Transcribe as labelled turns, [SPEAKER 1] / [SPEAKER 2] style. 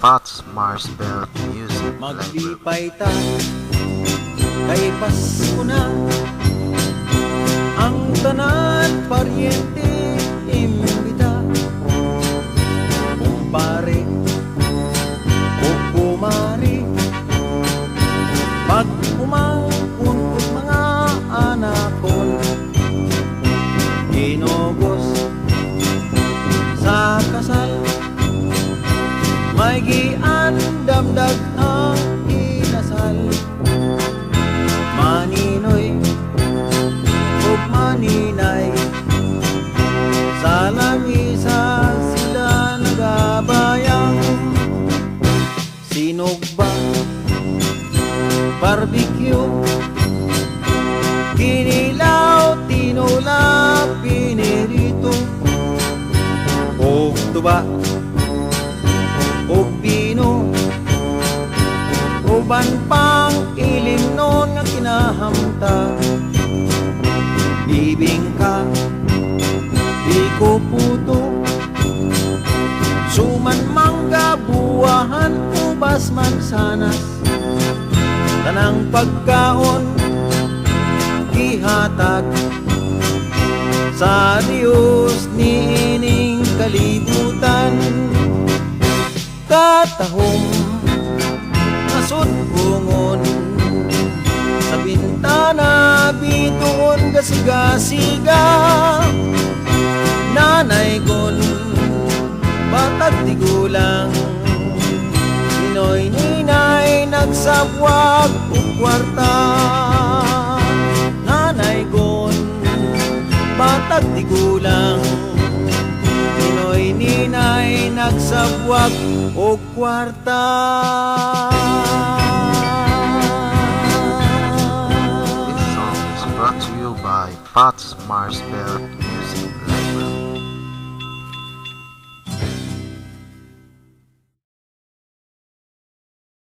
[SPEAKER 1] Pots Marsbell Music Library.
[SPEAKER 2] Maglipay ta kay Pasko na, ang tanan paryente imbita, kumpare o kumari, pag umangkon ug mga anakon, ginugos sa kasal, may giandamdag ang inasal, maninoy ug maninay, sa lamisa sila nagabayang, sinugba, barbecue, kinilaw, tinula, pinirito, ug tuba, ug bino, uban pang ilim nun nga kinahamta, bibingka, biko puto, suman mangga, buwahan, ubas, mansanas, tanang pagkaon gihatag sa Dios niining kalibutan, katahong nasud bungon sa bintana, bituon gasiga-siga, nanay kon batag tigulang, Pinoy ninay nagsabwag ug kwarta, nanay kon batag tigulang, Pinoy ninay nagsabwag ug kwarta.
[SPEAKER 1] This song is brought to you by Pots Marsbell